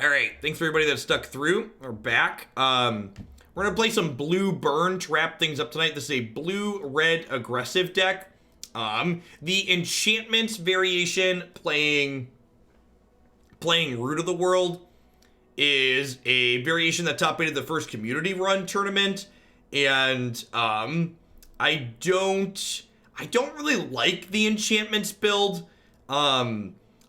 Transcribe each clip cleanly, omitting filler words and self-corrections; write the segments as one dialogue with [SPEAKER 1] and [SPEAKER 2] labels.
[SPEAKER 1] All right, thanks for everybody that stuck through. We're back. We're gonna play some blue burn to wrap things up tonight. This is a blue-red aggressive deck. The enchantments variation playing Root of the World is a variation that top-aided the first community run tournament, and I don't really like the enchantments build.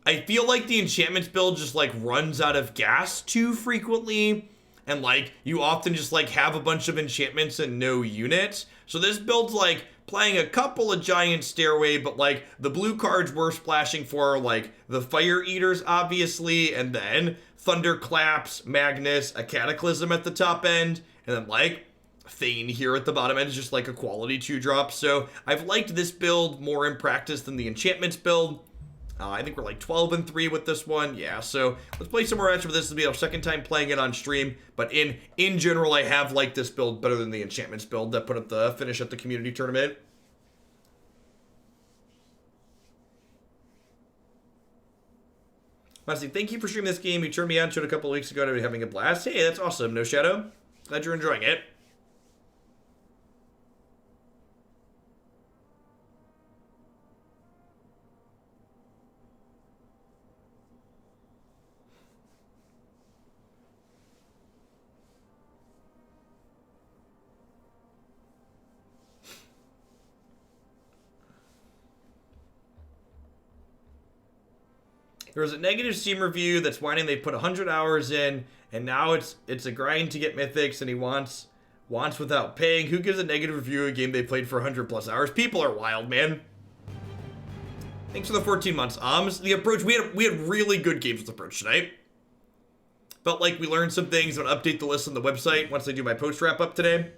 [SPEAKER 1] I feel like the enchantments build just like runs out of gas too frequently, and like you often just like have a bunch of enchantments and no units. So this build's like playing a couple of giant stairway, but like the blue cards we're splashing for like the fire eaters obviously, and then thunderclaps, magnus, a cataclysm at the top end, and then like thane here at the bottom end is just like a quality 2-drop. So I've liked this build more in practice than the enchantments build. I think we're like 12-3 with this one. Yeah, so let's play some more matches with this. This will be our second time playing it on stream. But in general, I have liked this build better than the enchantments build that put up the finish at the community tournament. Honestly, thank you for streaming this game. You turned me on to it a couple of weeks ago and I've been having a blast. Hey, that's awesome. No Shadow. Glad you're enjoying it. There was a negative Steam review that's whining they put 100 hours in, and now it's a grind to get mythics, and he wants without paying. Who gives a negative review of a game they played for 100 plus hours? People are wild, man. Thanks for the 14 months. The approach, we had really good games with approach tonight. Felt like we learned some things. I'm gonna update the list on the website once I do my post wrap up today.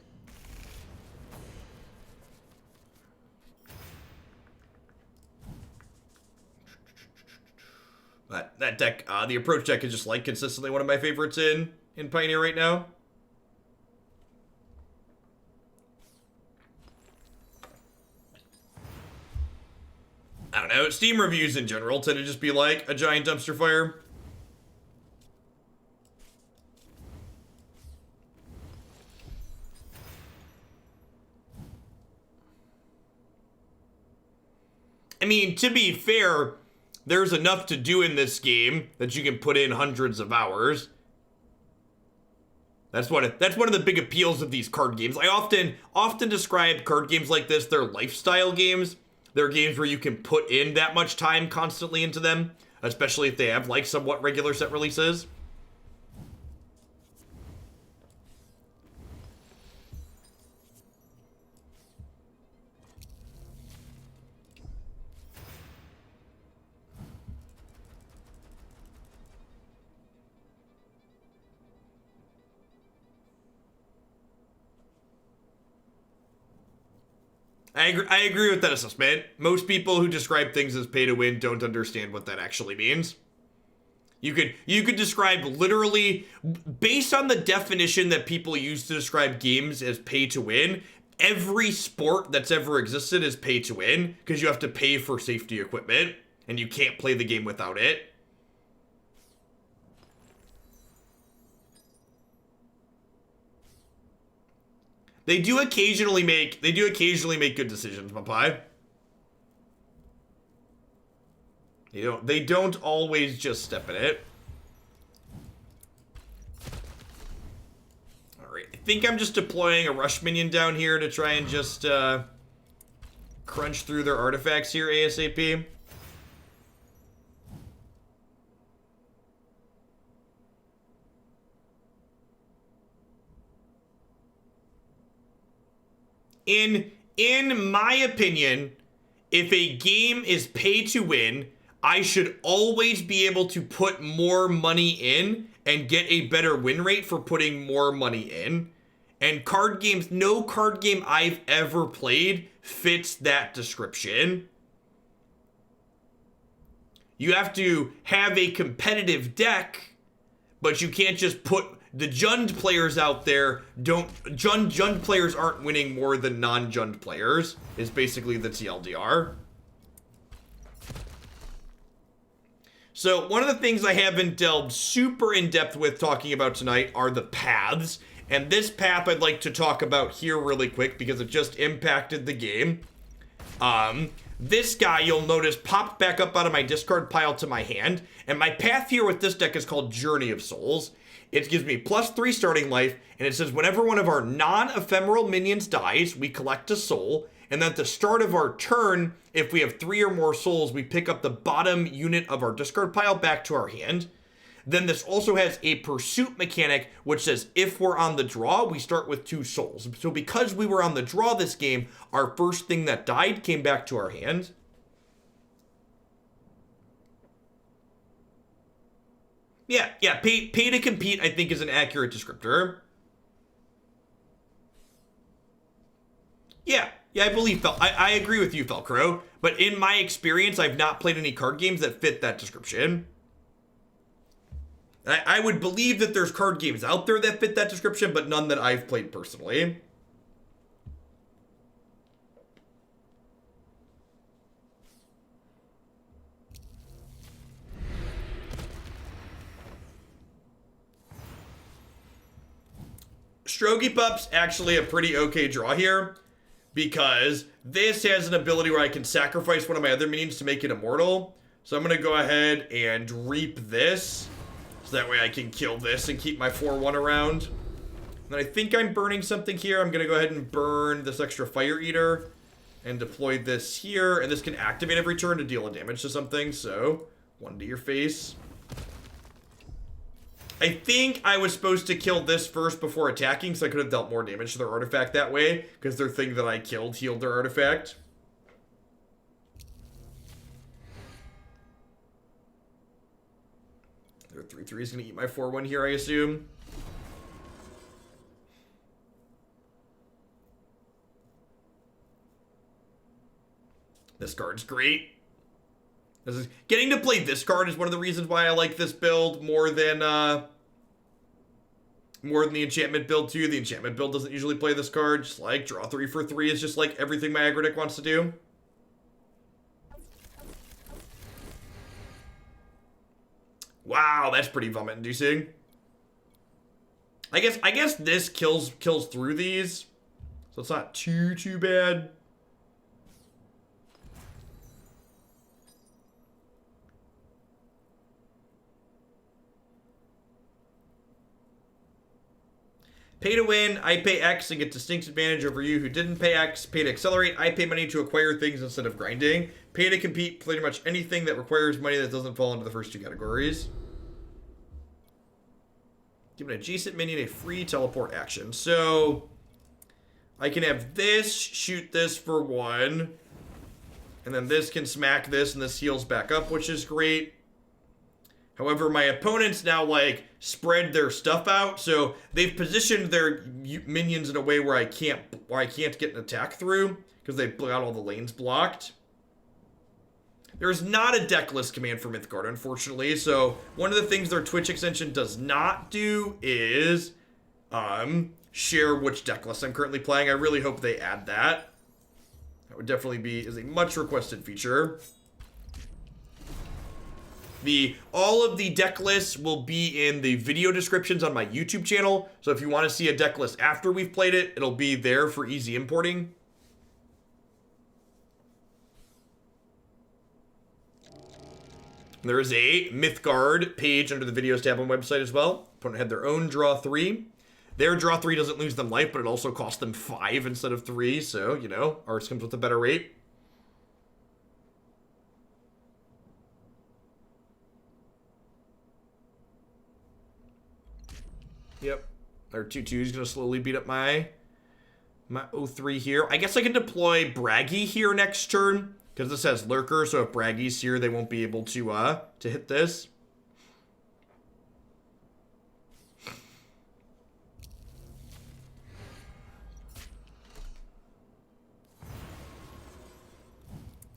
[SPEAKER 1] But that deck, the approach deck is just like consistently one of my favorites in Pioneer right now. I don't know, Steam reviews in general tend to just be like a giant dumpster fire. I mean, to be fair, there's enough to do in this game that you can put in hundreds of hours. That's one of the big appeals of these card games. I often describe card games like this, they're lifestyle games. They're games where you can put in that much time constantly into them, especially if they have like somewhat regular set releases. I agree with that assessment. Most people who describe things as pay to win don't understand what that actually means. You could describe literally, based on the definition that people use to describe games as pay to win, every sport that's ever existed is pay to win, because you have to pay for safety equipment, and you can't play the game without it. They do occasionally make good decisions, my pie. They don't always just step in it. Alright, I think I'm just deploying a rush minion down here to try and just crunch through their artifacts here ASAP. In my opinion, if a game is pay to win, I should always be able to put more money in and get a better win rate for putting more money in. And card games, no card game I've ever played fits that description. You have to have a competitive deck, but you can't just put the Jund players out there. Jund players aren't winning more than non-Jund players, is basically the TLDR. So one of the things I haven't delved super in depth with talking about tonight are the paths. And this path I'd like to talk about here really quick because it just impacted the game. This guy, you'll notice, popped back up out of my discard pile to my hand. And my path here with this deck is called Journey of Souls. It gives me +3 starting life, and it says whenever one of our non-ephemeral minions dies, we collect a soul. And then at the start of our turn, if we have 3 or more souls, we pick up the bottom unit of our discard pile back to our hand. Then this also has a pursuit mechanic, which says if we're on the draw, we start with 2 souls. So because we were on the draw this game, our first thing that died came back to our hand. Yeah, pay to compete, I think, is an accurate descriptor. Yeah, I believe I agree with you, Felcro. But in my experience, I've not played any card games that fit that description. I would believe that there's card games out there that fit that description, but none that I've played personally. Strogy Pup's actually a pretty okay draw here, because this has an ability where I can sacrifice one of my other minions to make it immortal. So I'm going to go ahead and reap this, so that way I can kill this and keep my 4/1 around. And then I think I'm burning something here. I'm going to go ahead and burn this extra Fire Eater and deploy this here. And this can activate every turn to deal a damage to something, so 1 to your face. I think I was supposed to kill this first before attacking, so I could have dealt more damage to their artifact that way, because their thing that I killed healed their artifact. Their 3/3 is going to eat my 4/1 here, I assume. This card's great. Getting to play this card is one of the reasons why I like this build more than the enchantment build too. The enchantment build doesn't usually play this card. Just like draw 3 for 3 is just like everything my aggro deck wants to do. Wow, that's pretty vomit inducing. I guess this kills through these, so it's not too bad. Pay to win, I pay X and get distinct advantage over you who didn't pay X. Pay to accelerate, I pay money to acquire things instead of grinding. Pay to compete, pretty much anything that requires money that doesn't fall into the first 2 categories. Give an adjacent minion a free teleport action. So, I can have this, shoot this for 1. And then this can smack this and this heals back up, which is great. However, my opponents now, like, spread their stuff out, so they've positioned their minions in a way where I can't get an attack through, because they've got all the lanes blocked. There's not a deck list command for Mythgard, unfortunately, so one of the things their Twitch extension does not do is share which deck list I'm currently playing. I really hope they add that. That would definitely is a much requested feature. All of the deck lists will be in the video descriptions on my YouTube channel. So if you want to see a deck list after we've played it, it'll be there for easy importing. There is a Mythgard page under the videos tab on the website as well. Opponent had their own draw 3. Their draw 3 doesn't lose them life, but it also costs them 5 instead of 3. So, you know, ours comes with a better rate. Yep. Our 2/2 is going to slowly beat up my 0-3 here. I guess I can deploy Bragi here next turn, because this has Lurker, so if Bragi's here, they won't be able to hit this.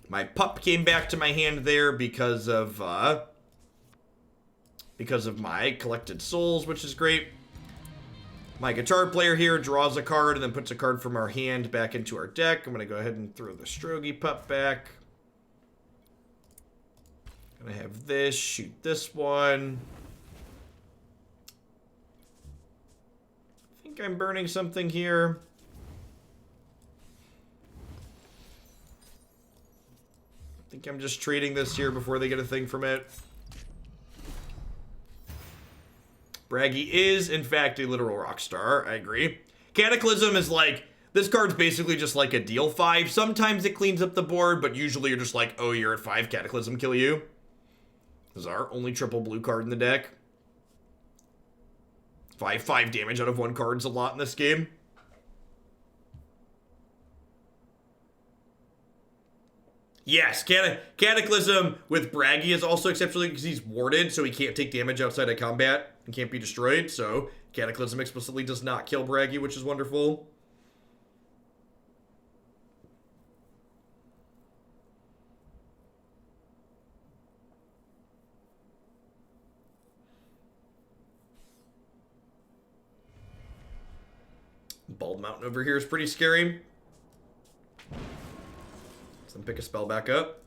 [SPEAKER 1] My pup came back to my hand there because of my collected souls, which is great. My guitar player here draws a card and then puts a card from our hand back into our deck. I'm going to go ahead and throw the Strogy Pup back. Gonna have this, shoot this one. I think I'm burning something here. I think I'm just trading this here before they get a thing from it. Bragi is, in fact, a literal rock star. I agree. Cataclysm is like, this card's basically just like a deal 5. Sometimes it cleans up the board, but usually you're just like, oh, you're at 5, Cataclysm, kill you. This is our only triple blue card in the deck. 5 damage out of 1 card is a lot in this game. Yes, Cataclysm with Bragi is also exceptionally because he's warded, so he can't take damage outside of combat and can't be destroyed. So Cataclysm explicitly does not kill Bragi, which is wonderful. Bald Mountain over here is pretty scary. Let's pick a spell back up.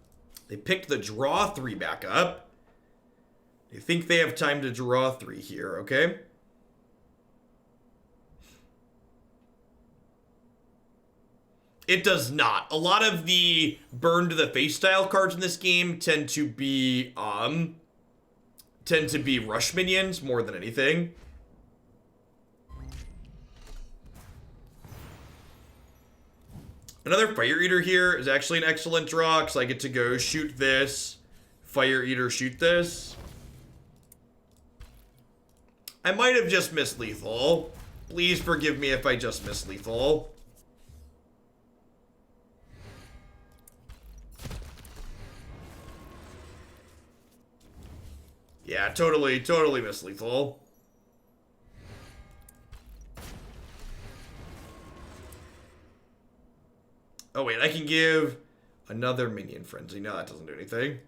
[SPEAKER 1] They picked the draw 3 back up. They think they have time to draw 3 here, okay? It does not. A lot of the burn to the face style cards in this game tend to be rush minions more than anything. Another Fire Eater here is actually an excellent draw because I get to go shoot this, Fire Eater, shoot this. I might have just missed lethal. Please forgive me if I just missed lethal. Yeah, totally missed lethal. Oh wait, I can give another minion frenzy. No, that doesn't do anything.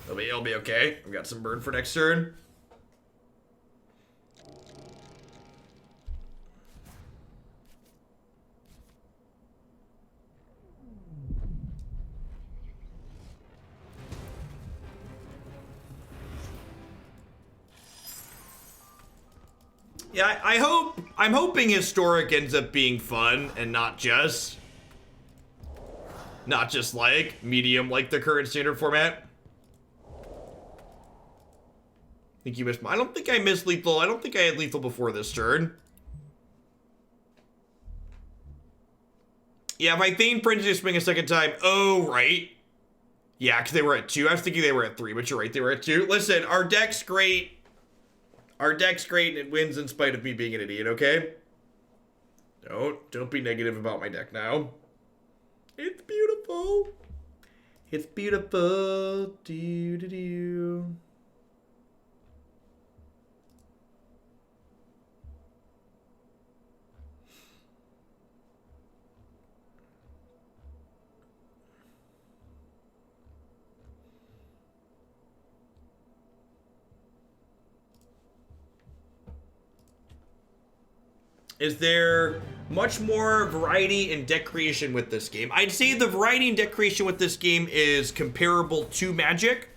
[SPEAKER 1] It'll be okay. I've got some burn for next turn. Yeah, I'm hoping Historic ends up being fun and not just like medium like the current standard format. I think you missed I don't think I missed lethal. I don't think I had lethal before this turn. Yeah, if I Thane Frenzy to swing a second time. Oh, right. Yeah, because they were at 2. I was thinking they were at 3, but you're right, they were at 2. Listen, our deck's great. Our deck's great and it wins in spite of me being an idiot, okay? Don't be negative about my deck now. It's beautiful. It's beautiful. Do-do-do. Is there much more variety in deck creation with this game? I'd say the variety in deck creation with this game is comparable to Magic.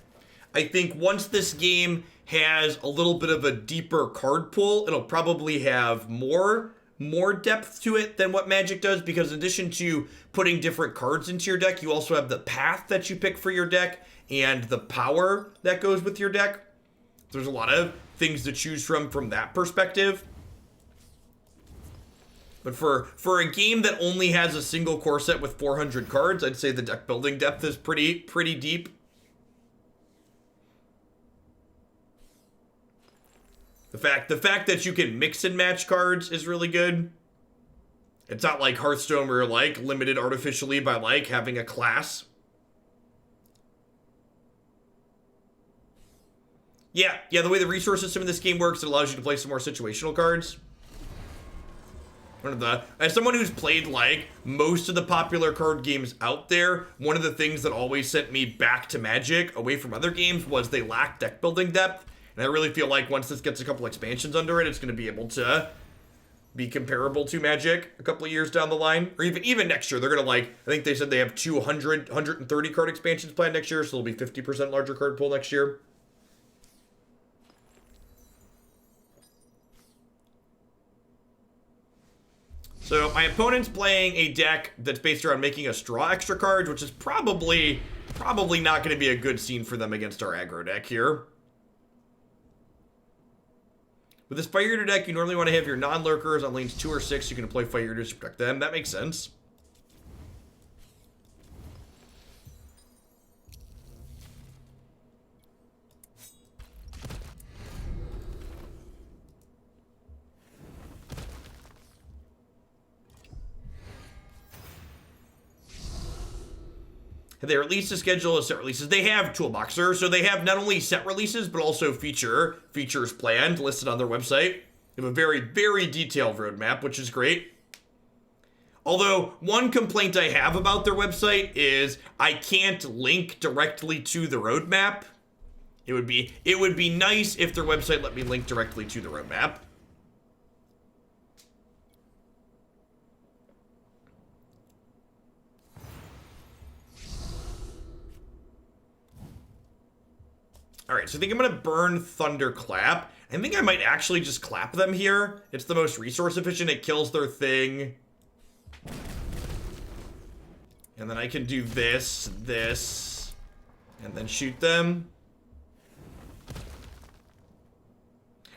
[SPEAKER 1] I think once this game has a little bit of a deeper card pool, it'll probably have more depth to it than what Magic does, because in addition to putting different cards into your deck, you also have the path that you pick for your deck and the power that goes with your deck. There's a lot of things to choose from that perspective. But for a game that only has a single core set with 400 cards, I'd say the deck building depth is pretty deep. The fact that you can mix and match cards is really good. It's not like Hearthstone where you're like limited artificially by like having a class. Yeah, the way the resource system in this game works, it allows you to play some more situational cards. As someone who's played like most of the popular card games out there, one of the things that always sent me back to Magic away from other games was they lacked deck building depth. And I really feel like once this gets a couple expansions under it, it's going to be able to be comparable to Magic a couple of years down the line, or even next year. They're gonna I think they said they have 130 card expansions planned next year, so it'll be 50% larger card pool next year. So my opponent's playing a deck that's based around making us draw extra cards, which is probably not going to be a good scene for them against our aggro deck here. With this Fire Eater deck, you normally want to have your non-lurkers on lanes 2 or 6. You can play Fire Eaters to protect them. That makes sense. They released a schedule of set releases. They have Toolboxer, so they have not only set releases, but also features planned, listed on their website. They have a very, very detailed roadmap, which is great. Although, one complaint I have about their website is I can't link directly to the roadmap. It would be nice if their website let me link directly to the roadmap. Alright, so I think I'm going to burn Thunderclap. I think I might actually just clap them here. It's the most resource efficient. It kills their thing. And then I can do this, and then shoot them.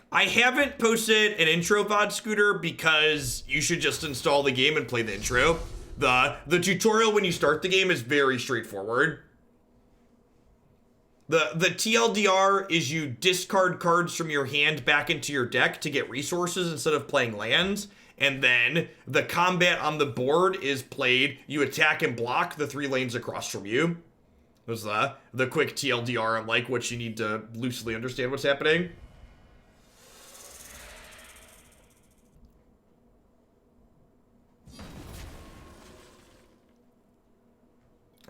[SPEAKER 1] I haven't posted an intro VOD, Scooter, because you should just install the game and play the intro. The tutorial when you start the game is very straightforward. The TLDR is you discard cards from your hand back into your deck to get resources instead of playing lands. And then the combat on the board is played. You attack and block the 3 lanes across from you. There's the quick TLDR on like what you need to loosely understand what's happening.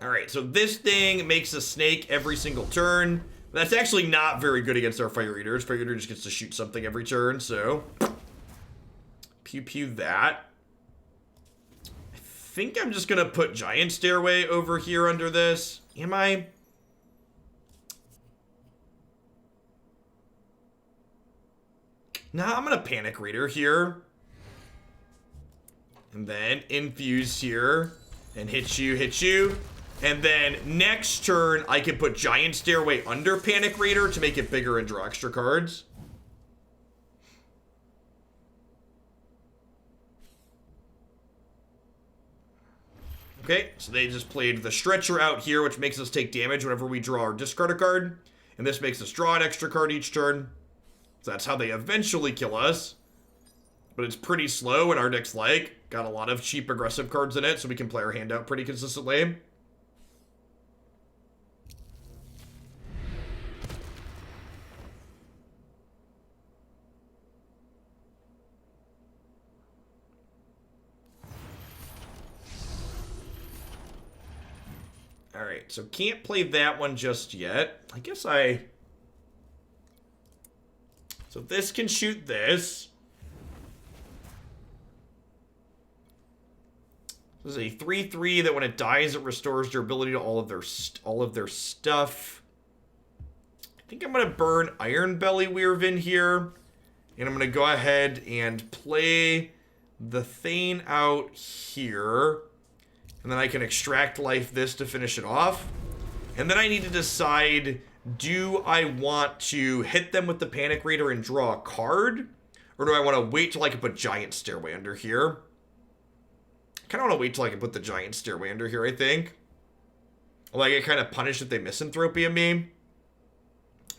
[SPEAKER 1] Alright, so this thing makes a snake every single turn. That's actually not very good against our Fire Eaters. Fire Eater just gets to shoot something every turn, so... Pew pew that. I think I'm just gonna put Giant Stairway over here under this. Am I? Nah, I'm gonna Panic Raider here. And then infuse here. And hit you. And then next turn, I can put Giant Stairway under Panic Raider to make it bigger and draw extra cards. Okay, so they just played the Stretcher out here, which makes us take damage whenever we draw or discard a card. And this makes us draw an extra card each turn. So that's how they eventually kill us. But it's pretty slow, and our deck's got a lot of cheap aggressive cards in it, so we can play our hand out pretty consistently. Alright, so can't play that one just yet. I guess So this can shoot this. This is a 3/3 that when it dies, it restores durability to all of their stuff. I think I'm going to burn Ironbelly wyvern here. And I'm going to go ahead and play the thane out here. And then I can extract life this to finish it off. And then I need to decide, do I want to hit them with the Panic Raider and draw a card? Or do I want to wait till I can put Giant Stairway under here? I kind of want to wait till I can put the Giant Stairway under here, I think. Although I get kind of punished if they misanthropy at me.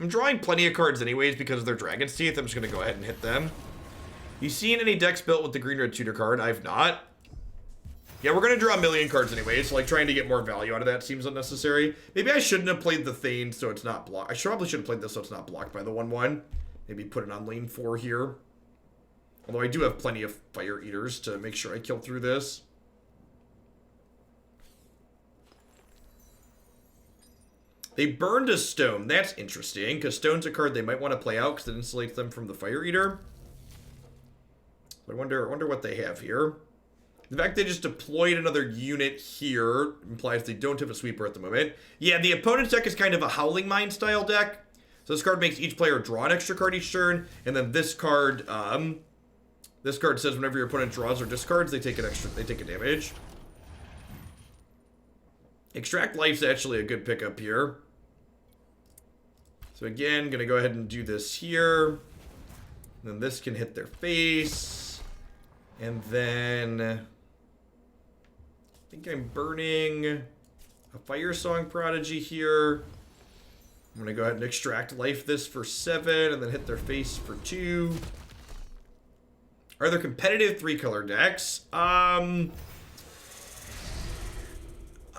[SPEAKER 1] I'm drawing plenty of cards anyways because of their Dragon's Teeth. I'm just going to go ahead and hit them. You seen any decks built with the green-red tutor card? I've not. Yeah, we're going to draw a million cards anyway, so trying to get more value out of that seems unnecessary. Maybe I shouldn't have played the thane so it's not blocked. I probably should have played this so it's not blocked by the 1/1. Maybe put it on lane 4 here. Although I do have plenty of Fire Eaters to make sure I kill through this. They burned a stone. That's interesting, because stone's a card they might want to play out because it insulates them from the Fire Eater. So I wonder what they have here. The fact they just deployed another unit here implies they don't have a sweeper at the moment. Yeah, the opponent's deck is kind of a Howling Mine style deck. So this card makes each player draw an extra card each turn, and then this card says whenever your opponent draws or discards, they take a damage. Extract Life's actually a good pickup here. So again, gonna go ahead and do this here. Then this can hit their face. And then I think I'm burning a firesong prodigy here. I'm gonna go ahead and extract life this for 7 and then hit their face for 2. Are there competitive 3-color decks?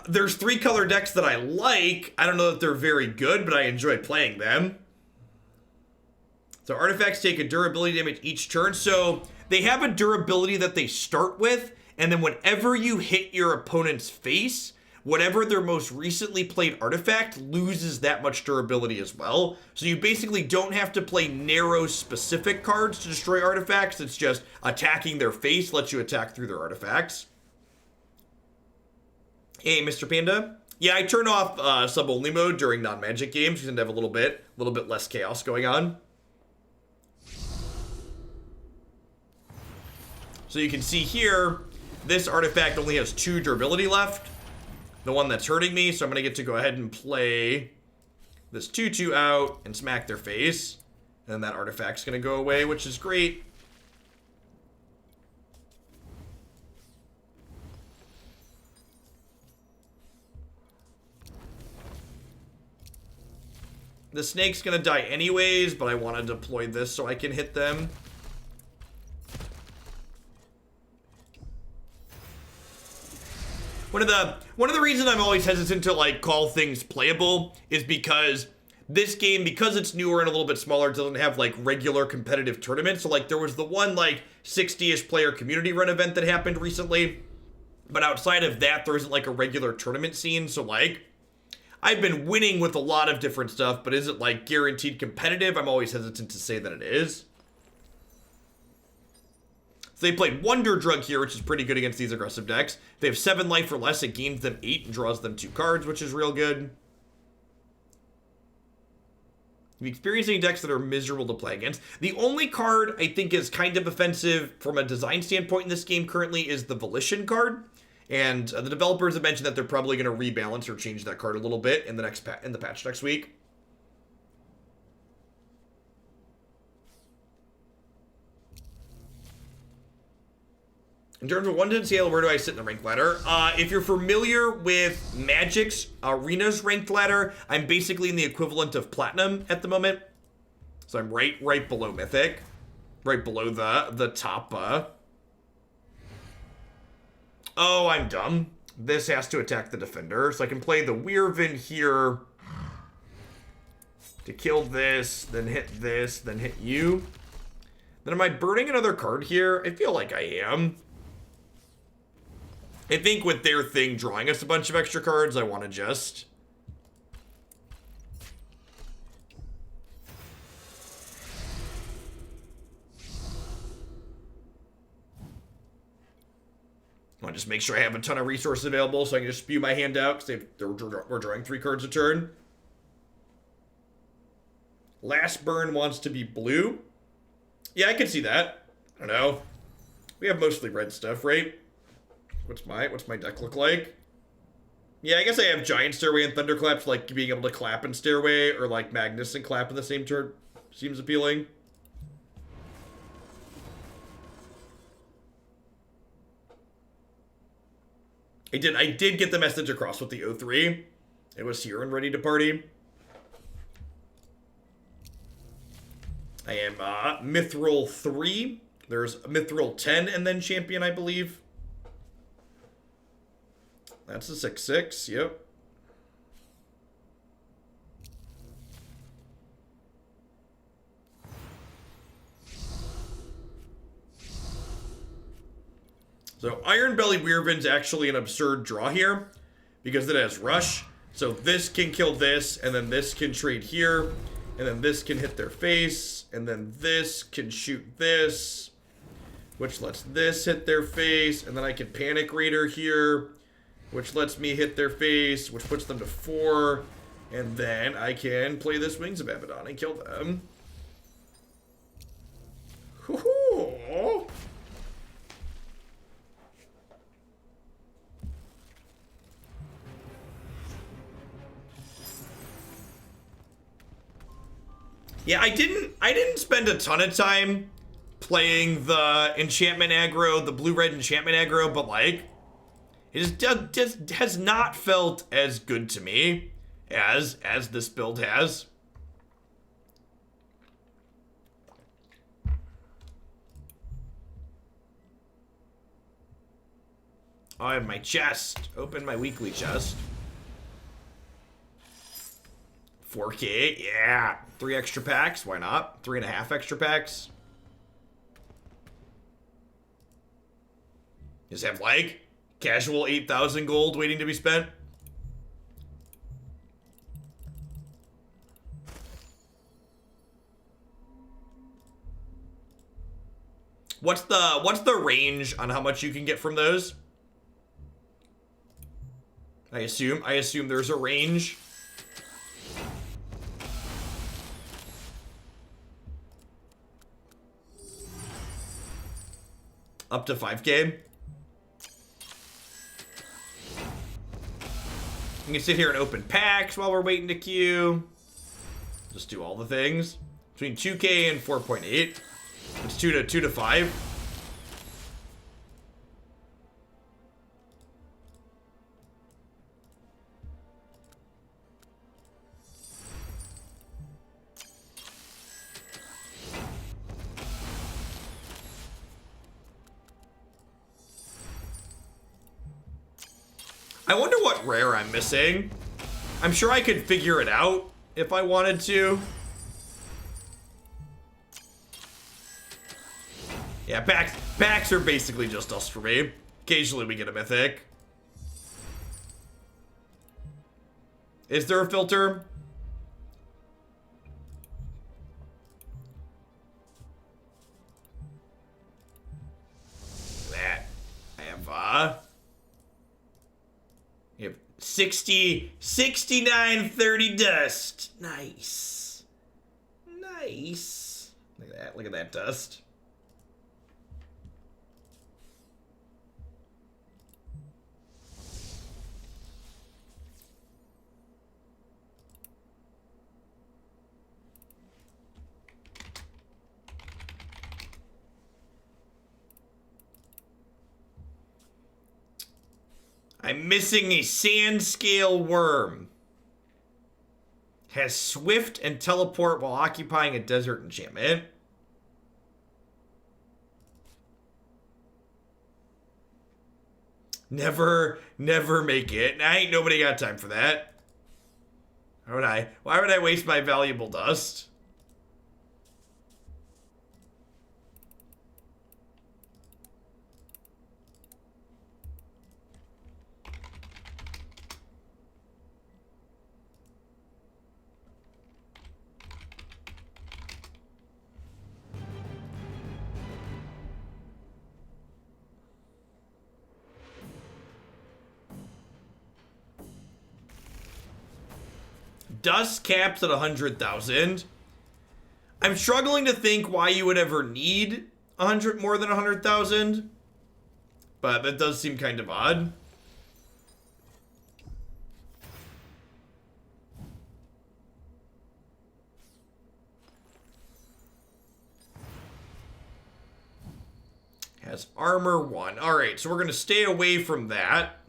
[SPEAKER 1] There's 3-color decks that I like. I don't know that they're very good, but I enjoy playing them. So artifacts take a durability damage each turn. So they have a durability that they start with, and then whenever you hit your opponent's face, whatever their most recently played artifact loses that much durability as well. So you basically don't have to play narrow specific cards to destroy artifacts. It's just attacking their face lets you attack through their artifacts. Hey, Mr. Panda. Yeah, I turn off sub-only mode during non-magic games because I have a little bit less chaos going on. So you can see here, this artifact only has 2 durability left. The one that's hurting me, so I'm going to get to go ahead and play this 2/2 out and smack their face. And then that artifact's going to go away, which is great. The snake's going to die anyways, but I want to deploy this so I can hit them. One of the reasons I'm always hesitant to like call things playable is because this game, because it's newer and a little bit smaller, doesn't have like regular competitive tournaments. So like there was the one like 60-ish player community run event that happened recently, but outside of that, there isn't like a regular tournament scene. So like I've been winning with a lot of different stuff, but is it like guaranteed competitive? I'm always hesitant to say that it is. So they played Wonder Drug here, which is pretty good against these aggressive decks. They have 7 life or less. It gains them 8 and draws them 2 cards, which is real good. You've experienced any decks that are miserable to play against. The only card I think is kind of offensive from a design standpoint in this game currently is the Volition card. And the developers have mentioned that they're probably going to rebalance or change that card a little bit in the patch next week. In terms of 1 to scale, where do I sit in the rank ladder? If you're familiar with Magic's Arena's ranked ladder, I'm basically in the equivalent of Platinum at the moment. So I'm right below Mythic. Right below the top. Oh, I'm dumb. This has to attack the defender. So I can play the wyvern here to kill this, then hit this, then hit you. Then am I burning another card here? I feel like I am. I think with their thing drawing us a bunch of extra cards, I want to just... I want to just make sure I have a ton of resources available so I can just spew my hand out because we're drawing 3 cards a turn. Last burn wants to be blue. Yeah, I can see that. I don't know. We have mostly red stuff, right? What's my deck look like? Yeah, I guess I have giant stairway and thunderclap, so like being able to clap in stairway or like magnus and clap in the same turn seems appealing. I did get the message across with the O3. It was here and ready to party. I am Mithril 3. There's Mithril 10 and then Champion, I believe. That's a 6/6, yep. So ironbelly wyvern's actually an absurd draw here because it has rush. So this can kill this, and then this can trade here, and then this can hit their face, and then this can shoot this. which lets this hit their face, and then I can Panic Raider here, which lets me hit their face, which puts them to 4, and then I can play this Wings of Abaddon and kill them. Hoo-hoo. Yeah, I didn't spend a ton of time playing the enchantment aggro, the blue-red enchantment aggro, but like, it just has not felt as good to me as this build has. Oh, I have my chest. Open my weekly chest. 4K, yeah. 3 extra packs, why not? 3.5 extra packs. Just have like casual 8,000 gold waiting to be spent. What's the range on how much you can get from those? I assume there's a range. Up to 5K. You can sit here and open packs while we're waiting to queue. Just do all the things. Between 2K and 4.8. It's 2 to 5. I wonder what rare I'm missing. I'm sure I could figure it out if I wanted to. Yeah, packs are basically just us for me. Occasionally we get a mythic. Is there a filter? That. I have, you have 69, 30 dust. Nice. Nice. Look at that dust. I'm missing a sand scale worm. Has swift and teleport while occupying a desert enchantment. Never make it. Ain't nobody got time for that. Why would I waste my valuable dust? Dust caps at 100,000. I'm struggling to think why you would ever need more than 100,000, but that does seem kind of odd. Has armor 1. All right, so we're gonna stay away from that.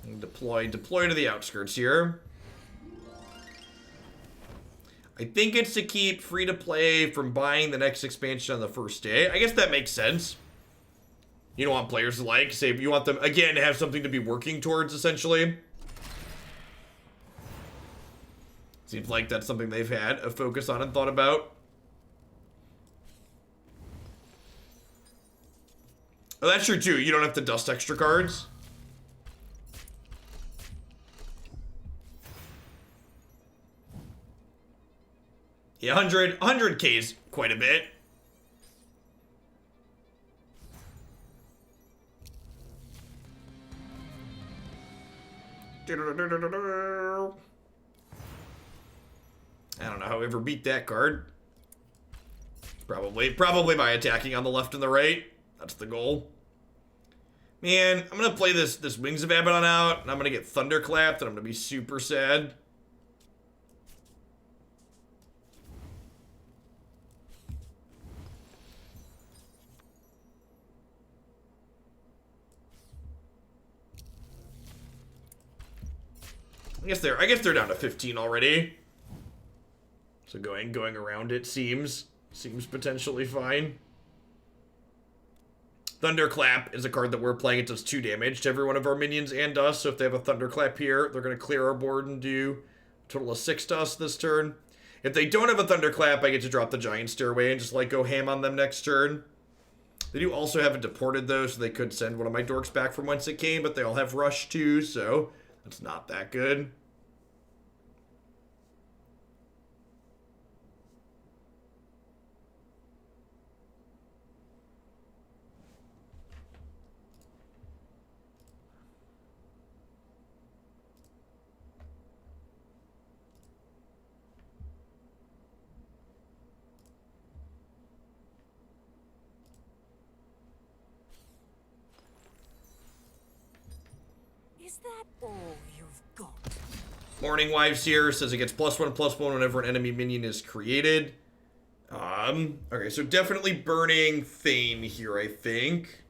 [SPEAKER 1] And deploy to the outskirts here. I think it's to keep free to play from buying the next expansion on the first day. I guess that makes sense. You don't want players to like, say, you want them, again, to have something to be working towards, essentially. Seems like that's something they've had a focus on and thought about. Oh, that's true, too. You don't have to dust extra cards. Yeah, 100K is quite a bit. I don't know how we ever beat that card. Probably by attacking on the left and the right. That's the goal. Man, I'm gonna play this Wings of Abaddon out, and I'm gonna get thunderclapped, and I'm gonna be super sad. I guess they're down to 15 already. So going around it seems potentially fine. Thunderclap is a card that we're playing. It does 2 damage to every one of our minions and us. So if they have a Thunderclap here, they're going to clear our board and do a total of 6 to us this turn. If they don't have a Thunderclap, I get to drop the Giant Stairway and just like go ham on them next turn. They do also have it deported though, so they could send one of my dorks back from whence it came, but they all have Rush too, so that's not that good.
[SPEAKER 2] Is that all you've got?
[SPEAKER 1] Morning Wives here says it gets +1/+1 whenever an enemy minion is created. Okay, so definitely burning Thane here, I think.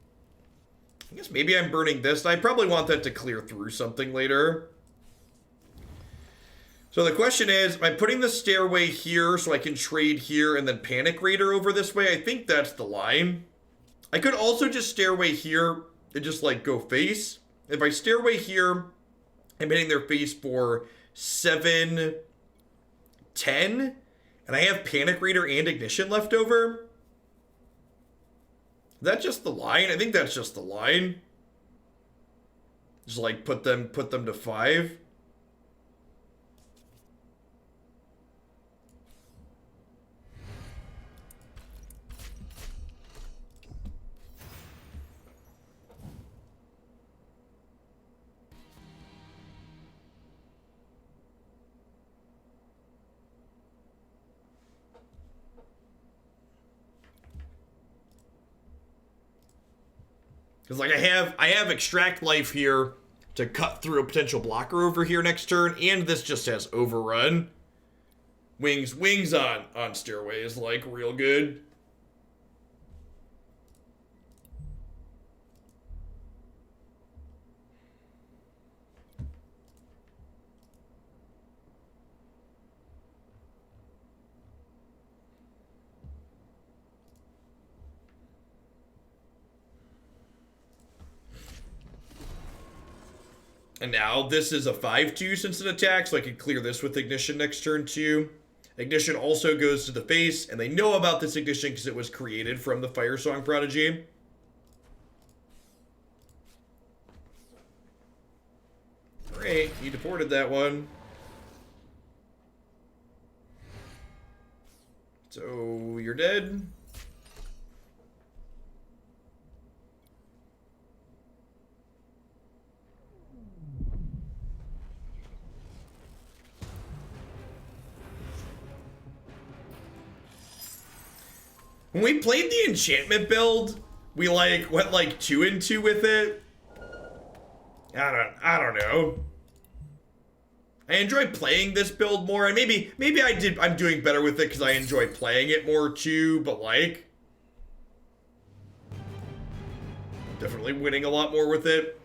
[SPEAKER 1] I guess maybe I'm burning this. I probably want that to clear through something later. So the question is, am I putting the Stairway here so I can trade here and then Panic Raider over this way? I think that's the line. I could also just Stairway here and just like go face. If I Stairway here, I'm hitting their face for 7, 10, and I have Panic Raider and Ignition left over. Is that just the line? I think that's just the line. Just like put them to 5. Because like I have extract life here to cut through a potential blocker over here next turn, and this just has overrun. Wings on Stairway is like real good. And now this is a 5/2 since it attacks, so I can clear this with Ignition next turn too. Ignition also goes to the face, and they know about this Ignition because it was created from the Firesong Prodigy. Great, he deported that one. So you're dead. When we played the enchantment build, we like went like 2-2 with it. I don't know. I enjoy playing this build more, and maybe I'm doing better with it because I enjoy playing it more too, but like definitely winning a lot more with it.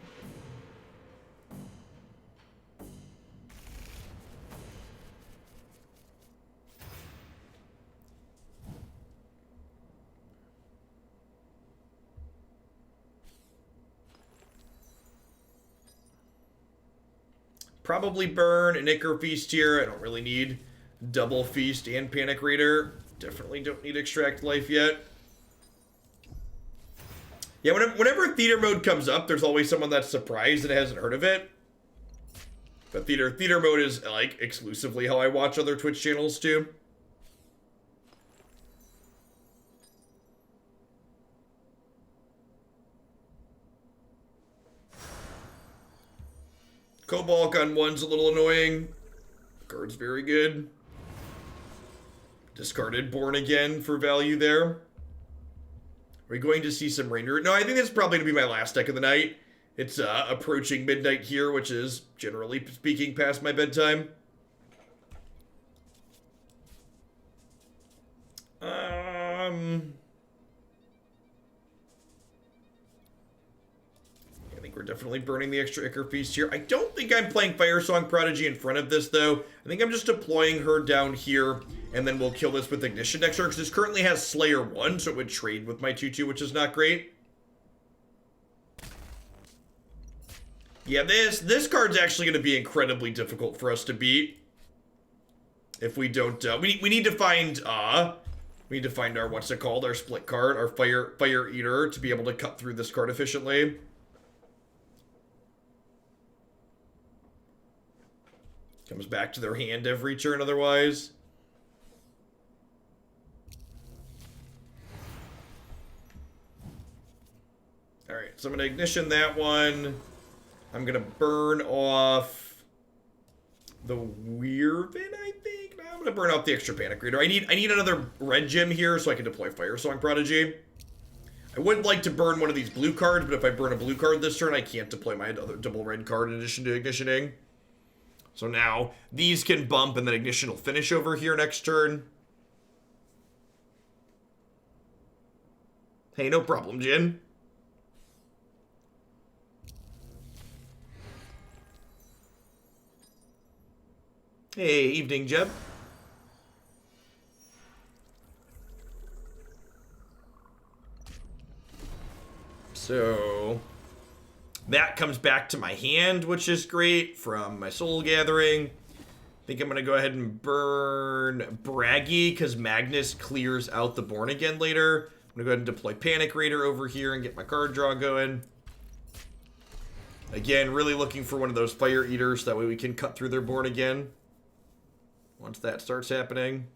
[SPEAKER 1] Probably burn an Ichor Feast here. I don't really need double Feast and Panic Raider. Definitely don't need Extract Life yet. Yeah, whenever Theater Mode comes up, there's always someone that's surprised and hasn't heard of it. But Theater Mode is like exclusively how I watch other Twitch channels too. Cobalt on 1's a little annoying. Card's very good. Discarded Born Again for value there. Are we going to see some Ranger? No, I think that's probably going to be my last deck of the night. It's approaching midnight here, which is, generally speaking, past my bedtime. I think we're definitely burning the extra Ichor Feast here. I don't think I'm playing Firesong Prodigy in front of this, though. I think I'm just deploying her down here, and then we'll kill this with Ignition next turn, because this currently has Slayer 1, so it would trade with my 2-2, which is not great. Yeah, this card's actually going to be incredibly difficult for us to beat. If we don't, we need to find, our, what's it called, our split card, our Fire Eater, to be able to cut through this card efficiently. Comes back to their hand every turn otherwise. Alright, so I'm going to Ignition that one. I'm going to burn off the Wyvern, I think. No, I'm going to burn off the extra Panic Reader. I need another red gem here so I can deploy Firesong Prodigy. I would like to burn one of these blue cards, but if I burn a blue card this turn, I can't deploy my other double red card in addition to Ignitioning. So now, these can bump, and then Ignition will finish over here next turn. Hey, no problem, Jin. Hey, evening, Jeb. So that comes back to my hand, which is great, from my Soul Gathering. I think I'm going to go ahead and burn Bragi, because Magnus clears out the Born Again later. I'm going to go ahead and deploy Panic Raider over here and get my card draw going. Again, really looking for one of those Fire Eaters, that way we can cut through their Born Again once that starts happening.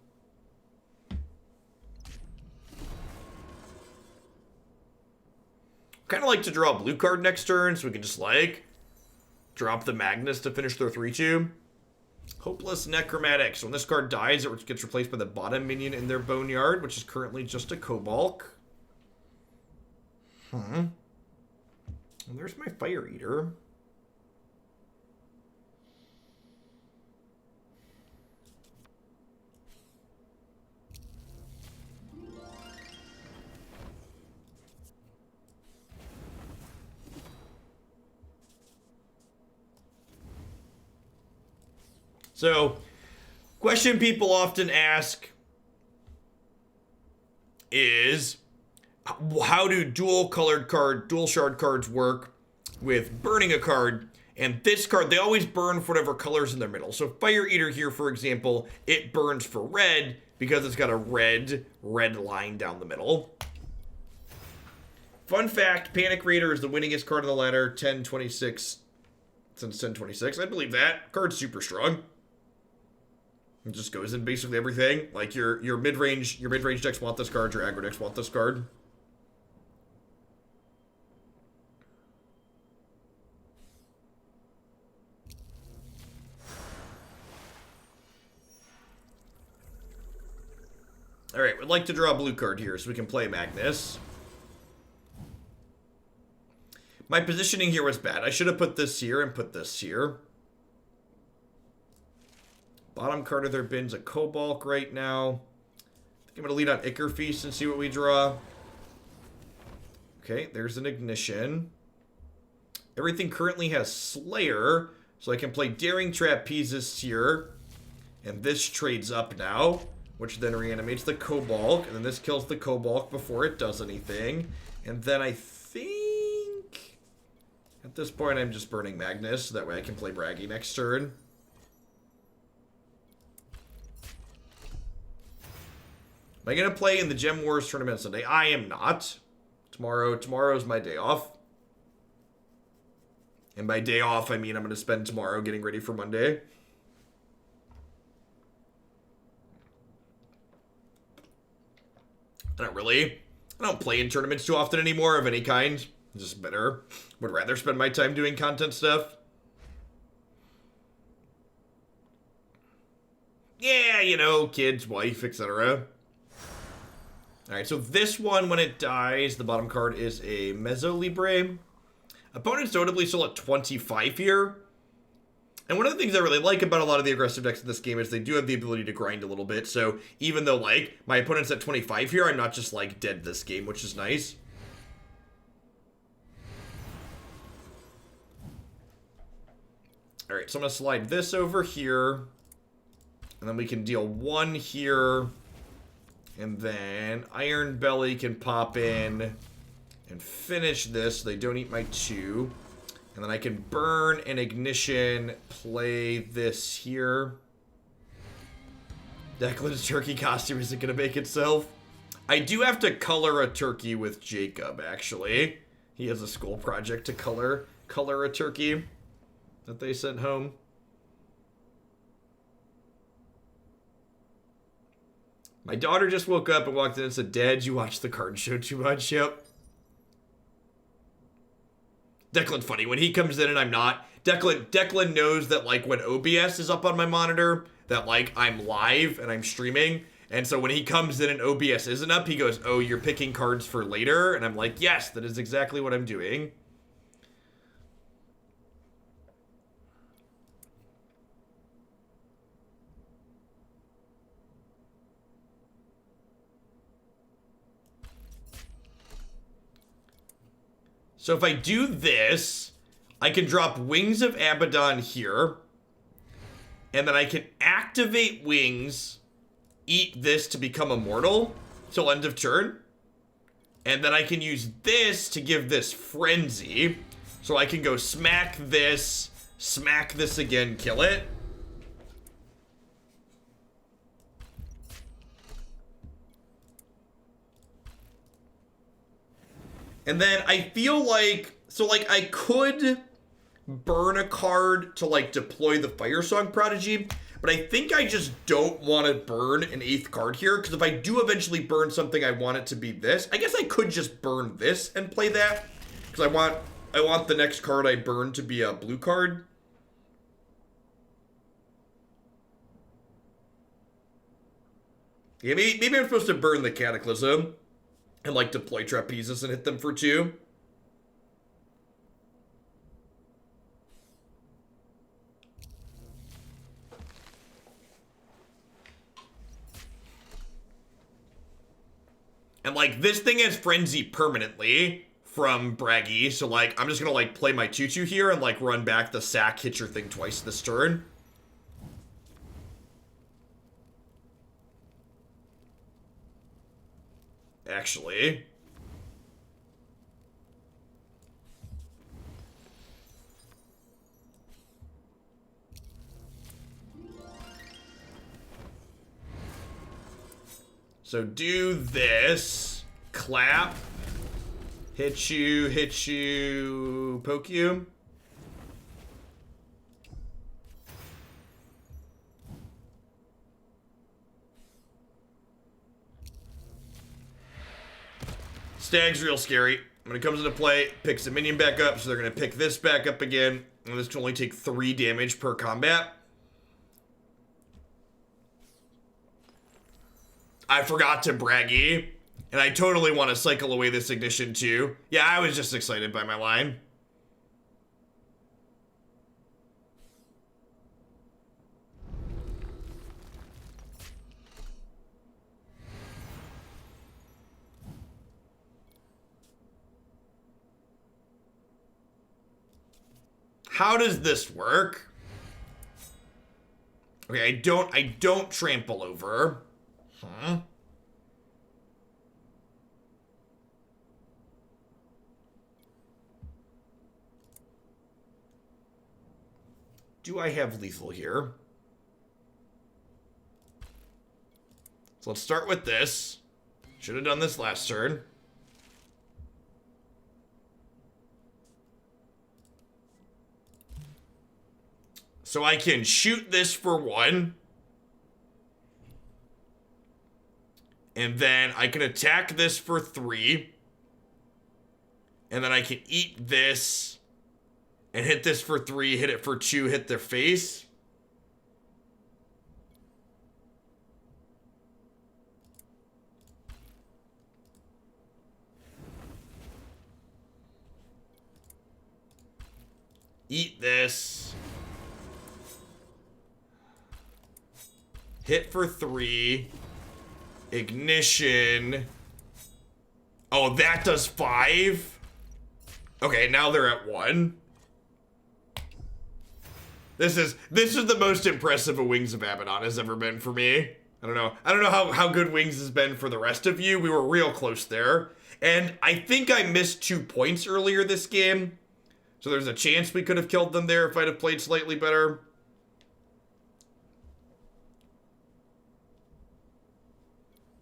[SPEAKER 1] Kind of like to draw a blue card next turn, so we can just, like, drop the Magnus to finish their 3-2. Hopeless Necromantic. So when this card dies, it gets replaced by the bottom minion in their Boneyard, which is currently just a Cobalt. And there's my Fire Eater. So, question people often ask is, how do dual shard cards work with burning a card? And this card, they always burn for whatever color's in their middle. So Fire Eater here, for example, it burns for red because it's got a red line down the middle. Fun fact, Panic Raider is the winningest card on the ladder, 10-26 since 10-26. I believe that. Card's super strong. It just goes in basically everything. Like your mid-range decks want this card, your aggro decks want this card. Alright, we'd like to draw a blue card here so we can play Magnus. My positioning here was bad. I should have put this here and put this here. Bottom card of their bin's a Cobalt right now. I think I'm going to lead on Ichor Feast and see what we draw. Okay, there's an Ignition. Everything currently has Slayer, so I can play Daring Trapezists here. And this trades up now, which then reanimates the Cobalt. And then this kills the Cobalt before it does anything. And then I think at this point I'm just burning Magnus, so that way I can play Bragi next turn. Am I going to play in the Gem Wars tournament Sunday? I am not. Tomorrow's my day off. And by day off, I mean I'm going to spend tomorrow getting ready for Monday. I don't play in tournaments too often anymore of any kind. Just better. Would rather spend my time doing content stuff. Yeah, you know, kids, wife, etc. Alright, so this one, when it dies, the bottom card is a Mezzo Libre. Opponents notably still at 25 here. And one of the things I really like about a lot of the aggressive decks in this game is they do have the ability to grind a little bit. So even though, like, my opponent's at 25 here, I'm not just, like, dead this game, which is nice. Alright, so I'm going to slide this over here. And then we can deal 1 here. And then Ironbelly can pop in and finish this so they don't eat my 2. And then I can burn an ignition, play this here. Declan's turkey costume isn't going to make itself. I do have to color a turkey with Jacob, actually. He has a school project to color a turkey that they sent home. My daughter just woke up and walked in and said, "Dad, you watch the card show too much?" Yep. Declan's funny. When he comes in and I'm not, Declan knows that, like, when OBS is up on my monitor, that, like, I'm live and I'm streaming. And so when he comes in and OBS isn't up, he goes, "Oh, you're picking cards for later?" And I'm like, "Yes, that is exactly what I'm doing." So if I do this, I can drop Wings of Abaddon here. And then I can activate Wings, eat this to become immortal till end of turn. And then I can use this to give this Frenzy. So I can go smack this again, kill it. And then I feel like, so, like, I could burn a card to, like, deploy the firesong prodigy, but I think I just don't want to burn an 8th card here, because if I do eventually burn something, I want it to be this. I guess I could just burn this and play that, because I want the next card I burn to be a blue card. Yeah, maybe I'm supposed to burn the cataclysm and, like, deploy trapezists and hit them for 2. And, like, this thing has Frenzy permanently from Bragi. So, like, I'm just gonna, like, play my 2/2 here and, like, run back the sack, hit your thing twice this turn. Actually. So do this, clap, hit you, poke you. Stag's real scary. When it comes into play, picks a minion back up, so they're going to pick this back up again. And this can only take 3 damage per combat. I forgot to braggy, and I totally want to cycle away this ignition too. Yeah, I was just excited by my line. How does this work? Okay, I don't trample over. Huh? Do I have lethal here? So let's start with this. Should have done this last turn. So I can shoot this for 1. And then I can attack this for 3. And then I can eat this and hit this for 3, hit it for 2, hit their face. Eat this. Hit for 3. Ignition. Oh, that does 5? Okay, now they're at 1. This is the most impressive a Wings of Abaddon has ever been for me. I don't know how good Wings has been for the rest of you. We were real close there. And I think I missed 2 points earlier this game. So there's a chance we could have killed them there if I'd have played slightly better.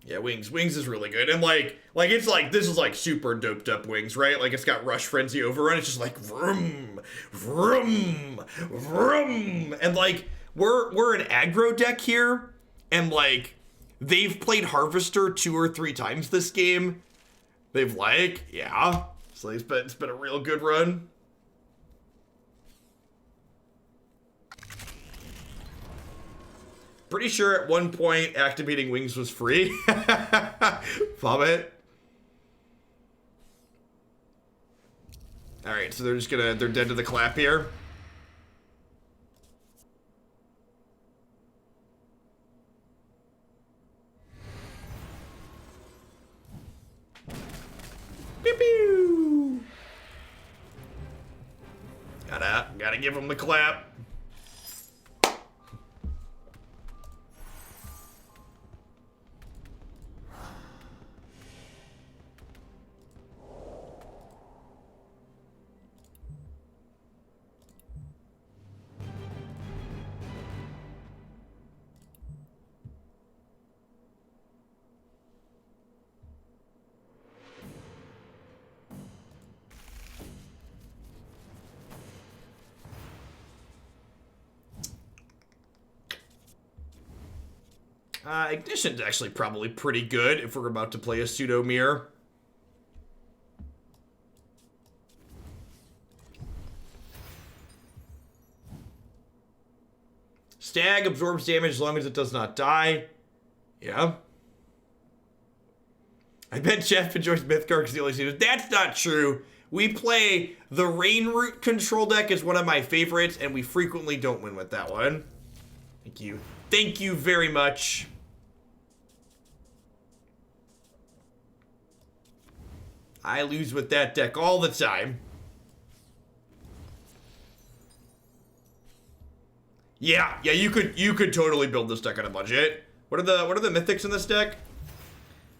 [SPEAKER 1] Yeah, Wings is really good. And it's like, this is like super doped up Wings, right? Like it's got Rush Frenzy Overrun. It's just like vroom, vroom, vroom. And like, we're an aggro deck here. And like, they've played Harvester 2 or 3 times this game. They've yeah. So it's been a real good run. Pretty sure at one point activating Wings was free. Vomit. Alright, so they're dead to the clap here. Pew pew. Gotta give them the clap. Ignition's actually probably pretty good if we're about to play a pseudo mirror. Stag absorbs damage as long as it does not die. Yeah. I bet Jeff enjoys Mythgard because he only sees it. That's not true. We play the Rain Root control deck is one of my favorites, and we frequently don't win with that one. Thank you. Thank you very much. I lose with that deck all the time. Yeah, you could totally build this deck on a budget. What are the mythics in this deck?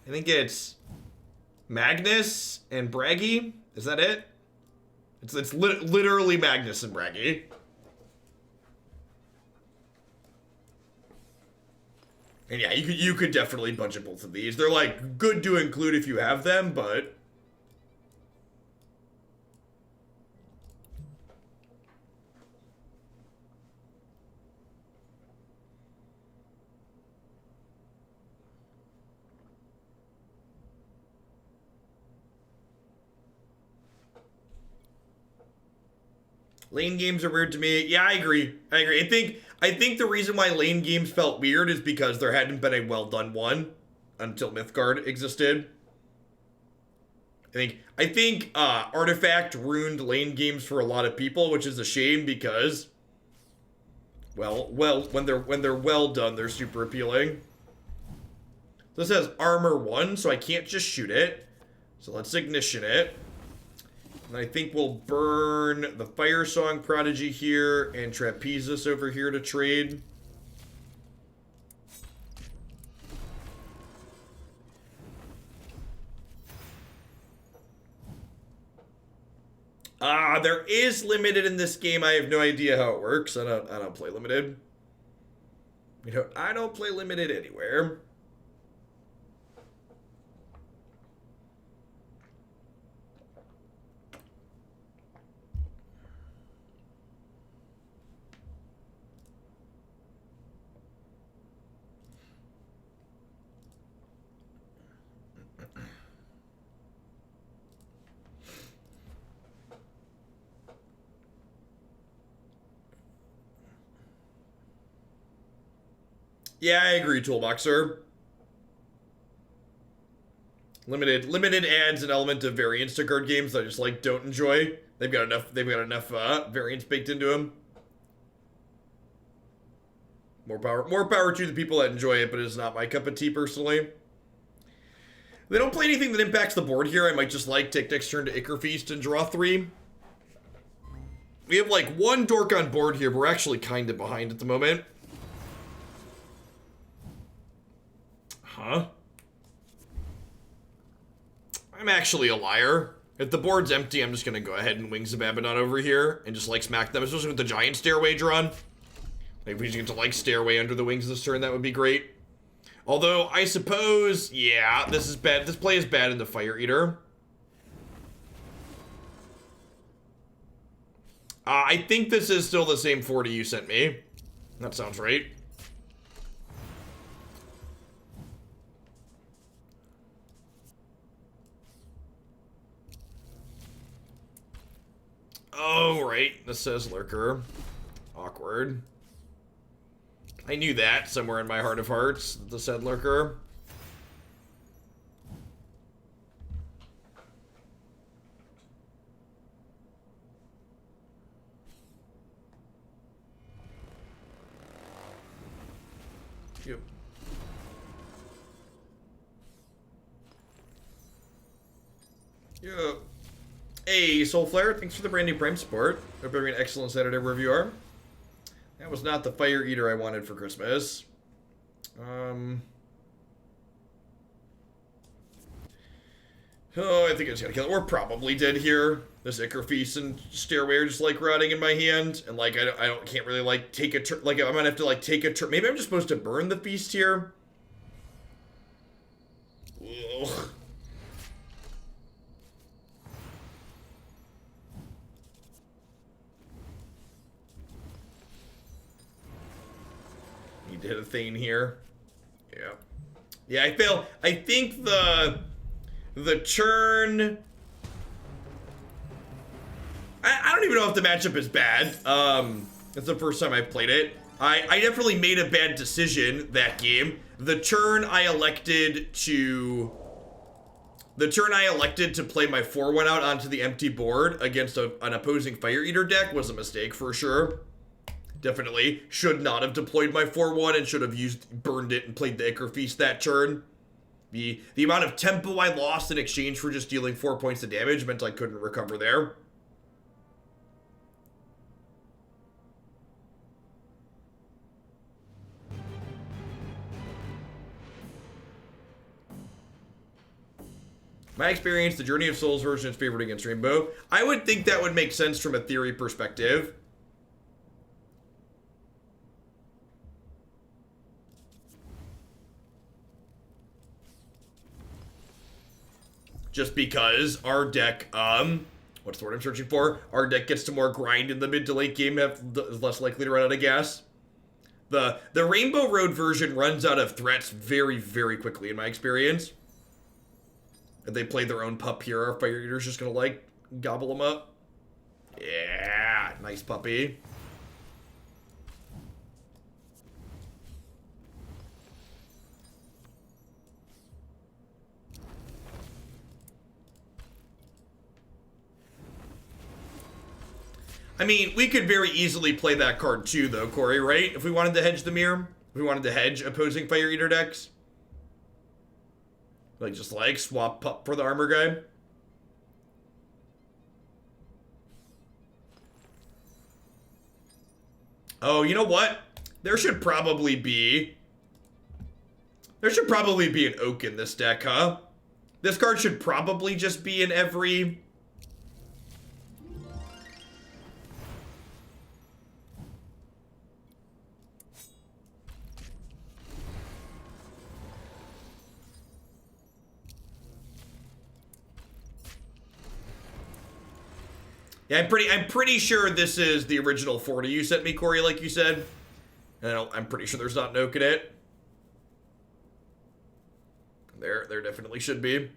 [SPEAKER 1] I think it's Magnus and Bragi. Is that it? It's literally Magnus and Bragi. And yeah, you could definitely budget both of these. They're like good to include if you have them, but lane games are weird to me. Yeah, I agree. I think the reason why lane games felt weird is because there hadn't been a well done one until Mythgard existed. I think Artifact ruined lane games for a lot of people, which is a shame because well, when they're well done, they're super appealing. This has armor 1, so I can't just shoot it. So let's ignition it. And I think we'll burn the firesong prodigy here and trapezists over here to trade. There is limited in this game. I have no idea how it works. I don't play limited. I don't play limited anywhere. Yeah, I agree, Toolboxer. Limited adds an element of variance to card games that I just don't enjoy. They've got enough variance baked into them. More power to the people that enjoy it, but it's not my cup of tea personally. They don't play anything that impacts the board here. I might just like take next turn to Ichor Feast and draw 3. We have like 1 dork on board here, but we're actually kind of behind at the moment. Huh? I'm actually a liar. If the board's empty, I'm just gonna go ahead and Wings of Abaddon over here and just like smack them, especially with the giant stairway drawn. Like if we just get to like stairway under the wings this turn, that would be great. Although I suppose, yeah, this is bad. This play is bad in the Fire Eater. I think this is still the same 40 you sent me. That sounds right. Oh, right. This says Lurker. Awkward. I knew that somewhere in my heart of hearts, the said Lurker. Yep. Yep. Hey, Soul Flare, thanks for the brand new Prime support. Hope you're having an excellent Saturday wherever you are. That was not the Fire Eater I wanted for Christmas. Oh, I think I just gotta kill it. We're probably dead here. This Ichor Feast and Stairway are just like rotting in my hand, and like I can't really like take a turn. Like I'm gonna have to like take a turn. Maybe I'm just supposed to burn the feast here. Ugh. Need to hit a thane here. Yeah. Yeah, I fail. I think the turn. I don't even know if the matchup is bad. It's the first time I've played it. I definitely made a bad decision that game. The turn I elected to play my 4-1 out onto the empty board against an opposing Fire Eater deck was a mistake for sure. Definitely should not have deployed my 4-1 and should have burned it and played the Ichor Feast that turn. The amount of tempo I lost in exchange for just dealing 4 points of damage meant I couldn't recover there. My experience, the Journey of Souls version is favored against Rainbow. I would think that would make sense from a theory perspective. Just because our deck, what's the word I'm searching for? Our deck gets to more grind in the mid to late game, is less likely to run out of gas. The Rainbow Road version runs out of threats very, very quickly in my experience. If they play their own pup here, our Fire Eater's just gonna like gobble them up. Yeah, nice puppy. I mean, we could very easily play that card too, though, Corey, right? If we wanted to hedge the mirror, if we wanted to hedge opposing Fire Eater decks. Like, just like, swap pup for the armor guy. Oh, you know what? There should probably be an oak in this deck, huh? This card should probably just be in every... Yeah, I'm pretty sure this is the original 40 you sent me, Corey, like you said. And I'm pretty sure there's not an oak in it. There definitely should be.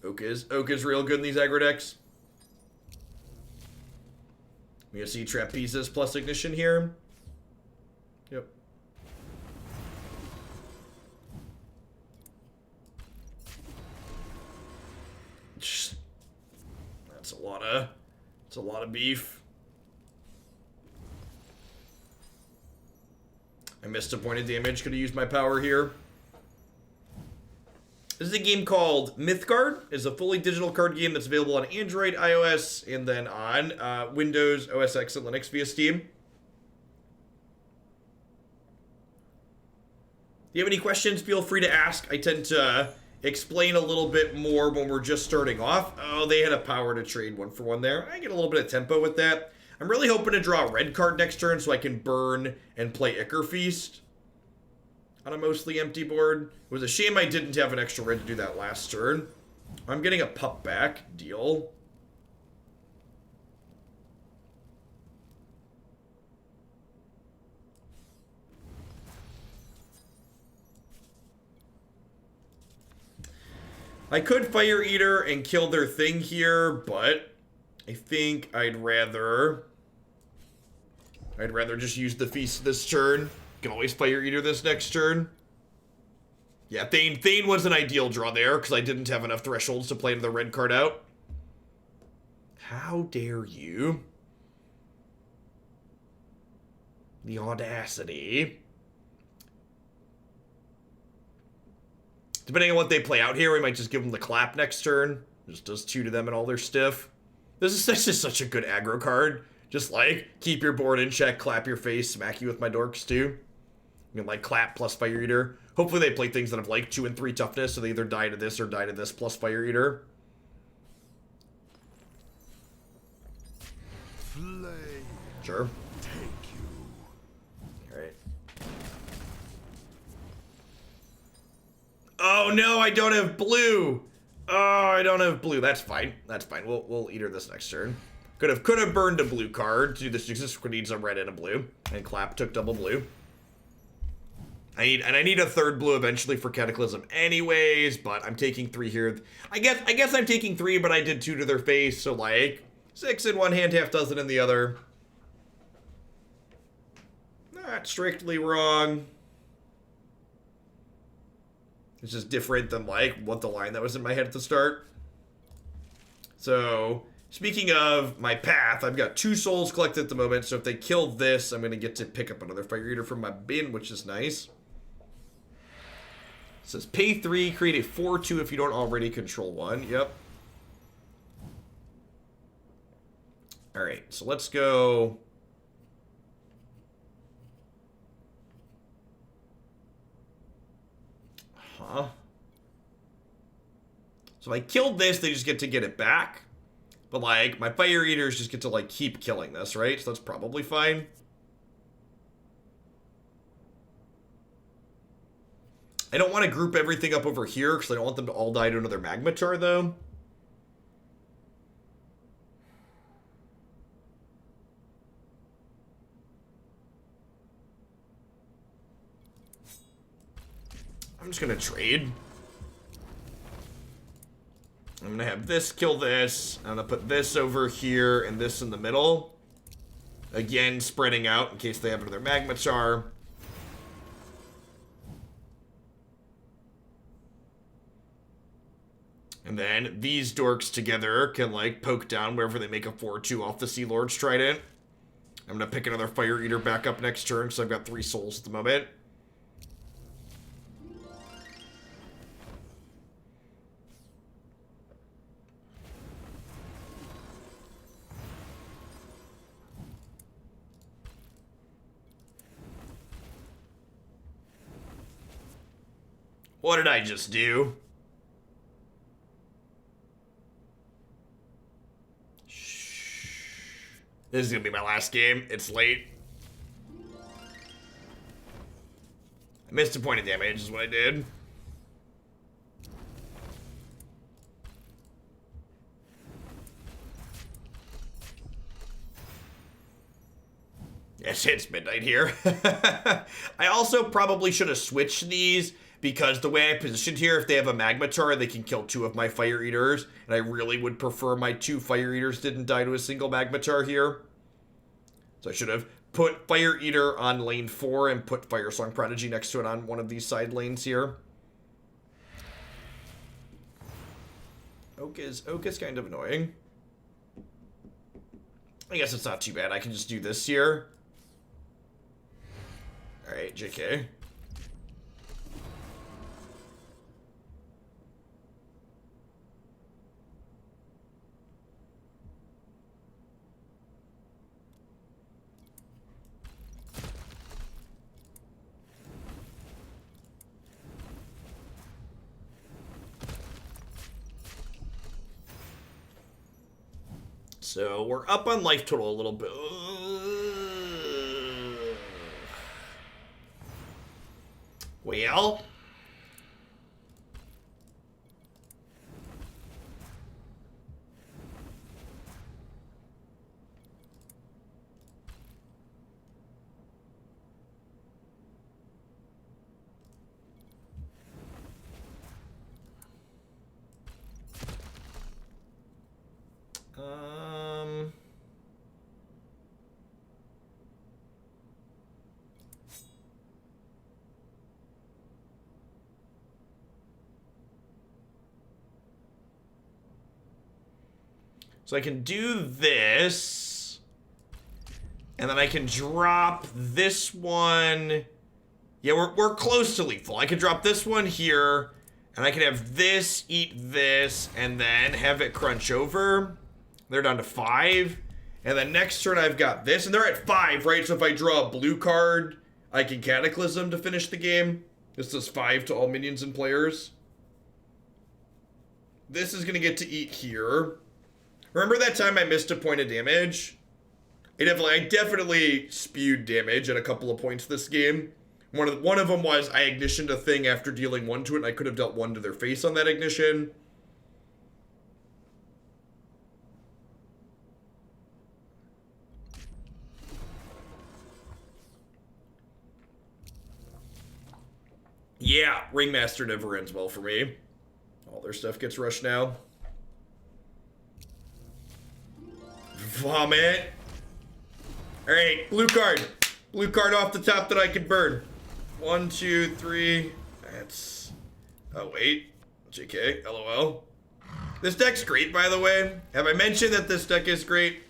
[SPEAKER 1] Oak is real good in these aggro decks. We gonna see trapezists plus ignition here. Yep. That's a It's a lot of beef. I missed a point of damage. Could have used my power here. This is a game called Mythgard. It's a fully digital card game that's available on Android, iOS, and then on Windows, OS X, and Linux via Steam. Do you have any questions? Feel free to ask. I tend to explain a little bit more when we're just starting off. Oh, they had a power to trade 1-for-1 there. I get a little bit of tempo with that. I'm really hoping to draw a red card next turn so I can burn and play Ichor Feast on a mostly empty board. It was a shame I didn't have an extra red to do that last turn. I'm getting a pup back. Deal. I could Fire Eater and kill their thing here, but I think I'd rather just use the feast this turn. Can always Fire Eater this next turn. Yeah, Thane was an ideal draw there because I didn't have enough thresholds to play the red card out. How dare you? The audacity. Depending on what they play out here, we might just give them the clap next turn. Just does 2 to them and all their stiff. This is just such a good aggro card. Just like, keep your board in check, clap your face, smack you with my dorks too. You can like clap plus Fire Eater. Hopefully they play things that have like 2 and 3 toughness, so they either die to this or die to this plus Fire Eater.
[SPEAKER 3] Flame.
[SPEAKER 1] Sure.
[SPEAKER 3] Take you.
[SPEAKER 1] Alright. Oh no, I don't have blue! Oh, I don't have blue. That's fine. That's fine. We'll Eater this next turn. Could have burned a blue card to do this. Just needs a red and a blue. And clap took double blue. I need a third blue eventually for Cataclysm anyways, but I'm taking 3 here. I guess I'm taking 3, but I did 2 to their face, so like 6 in one hand, half dozen in the other. Not strictly wrong. It's just different than like what the line that was in my head at the start. So, speaking of my path, I've got 2 souls collected at the moment, so if they kill this, I'm going to get to pick up another Fire Eater from my bin, which is nice. It says pay 3, create a 4/2 if you don't already control 1. Yep. Alright, so let's go. Huh. So if I killed this, they just get to get it back. But like, my Fire Eaters just get to like keep killing this, right? So that's probably fine. I don't want to group everything up over here because I don't want them to all die to another Magmatar, though. I'm just going to trade. I'm going to have this kill this. I'm going to put this over here and this in the middle. Again, spreading out in case they have another Magmatar. And then these dorks together can, like, poke down wherever they make a 4/2 off the Sea Lord's Trident. I'm going to pick another Fire Eater back up next turn, so I've got 3 souls at the moment. What did I just do? This is gonna be my last game. It's late. I missed a point of damage is what I did. Yes, it's midnight here. I also probably should have switched these because the way I positioned here, if they have a Magmatar, they can kill 2 of my Fire Eaters, and I really would prefer my 2 Fire Eaters didn't die to a single Magmatar here. So I should have put Fire Eater on lane 4 and put Firesong Prodigy next to it on one of these side lanes here. Oak is kind of annoying. I guess it's not too bad. I can just do this here. Alright, JK. So we're up on life total a little bit. Well. So I can do this, and then I can drop this one. Yeah, we're close to lethal. I can drop this one here, and I can have this, eat this, and then have it crunch over. They're down to 5. And then next turn I've got this, and they're at 5, right? So if I draw a blue card, I can cataclysm to finish the game. This does 5 to all minions and players. This is gonna get to eat here. Remember that time I missed a point of damage? I definitely spewed damage at a couple of points this game. One of them was I ignitioned a thing after dealing 1 to it, and I could have dealt 1 to their face on that ignition. Yeah, Ringmaster never ends well for me. All their stuff gets rushed now. Vomit. Alright, blue card. Blue card off the top that I can burn. 1, 2, 3. That's... Oh, wait. JK. LOL. This deck's great, by the way. Have I mentioned that this deck is great?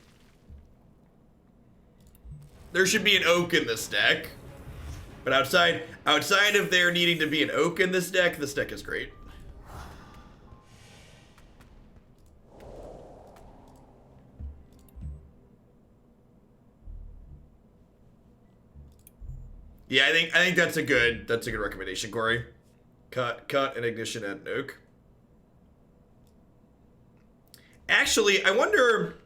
[SPEAKER 1] There should be an oak in this deck. But outside of there needing to be an oak in this deck is great. Yeah, I think that's a good recommendation, Corey. Cut and ignition and nuke. Actually, I wonder,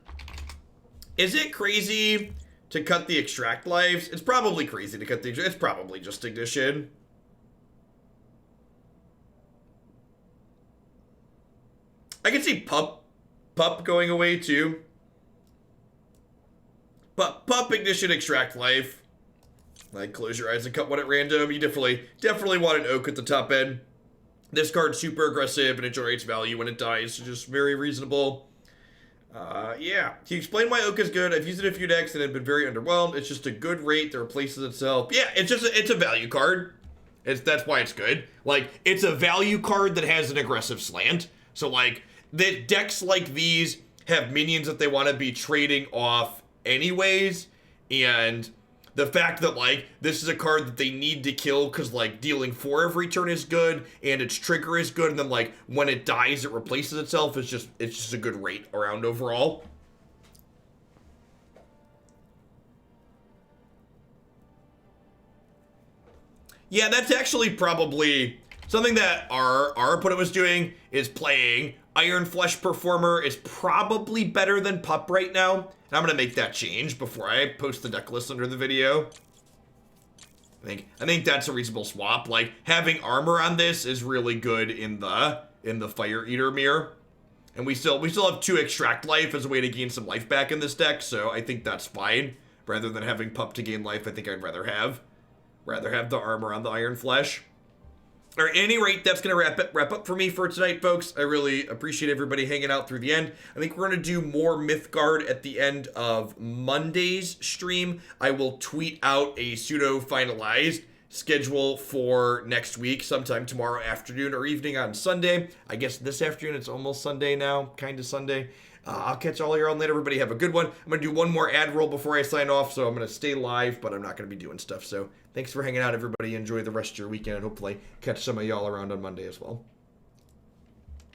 [SPEAKER 1] is it crazy to cut the extract lives? It's probably crazy to cut the it's probably just ignition. I can see pup going away too. But pup, ignition, extract life. Like, close your eyes and cut one at random. You definitely want an oak at the top end. This card's super aggressive and it generates value when it dies. So just very reasonable. Yeah. Can you explain why oak is good? I've used it in a few decks and have been very underwhelmed. It's just a good rate that replaces itself. Yeah, it's a value card. That's why it's good. Like, it's a value card that has an aggressive slant. So, like, the decks like these have minions that they want to be trading off anyways. And the fact that, like, this is a card that they need to kill because, like, dealing 4 every turn is good and its trigger is good, and then, like, when it dies it replaces itself. It's just a good rate around overall. Yeah, that's actually probably something that our opponent was doing, is playing Ironflesh Performer is probably better than Pup right now. And I'm going to make that change before I post the deck list under the video. I think that's a reasonable swap. Like, having armor on this is really good in the Fire Eater mirror. And we still have 2 extract life as a way to gain some life back in this deck, so I think that's fine. Rather than having Pup to gain life, I think I'd rather have the armor on the Ironflesh. Or at any rate, that's going to wrap up for me for tonight, folks. I really appreciate everybody hanging out through the end. I think we're going to do more Mythgard at the end of Monday's stream. I will tweet out a pseudo-finalized schedule for next week, sometime tomorrow afternoon or evening on Sunday. I guess this afternoon, it's almost Sunday now, kind of Sunday. I'll catch all of you on later. Everybody have a good one. I'm going to do one more ad roll before I sign off, so I'm going to stay live, but I'm not going to be doing stuff. So thanks for hanging out, everybody. Enjoy the rest of your weekend, and hopefully catch some of y'all around on Monday as well.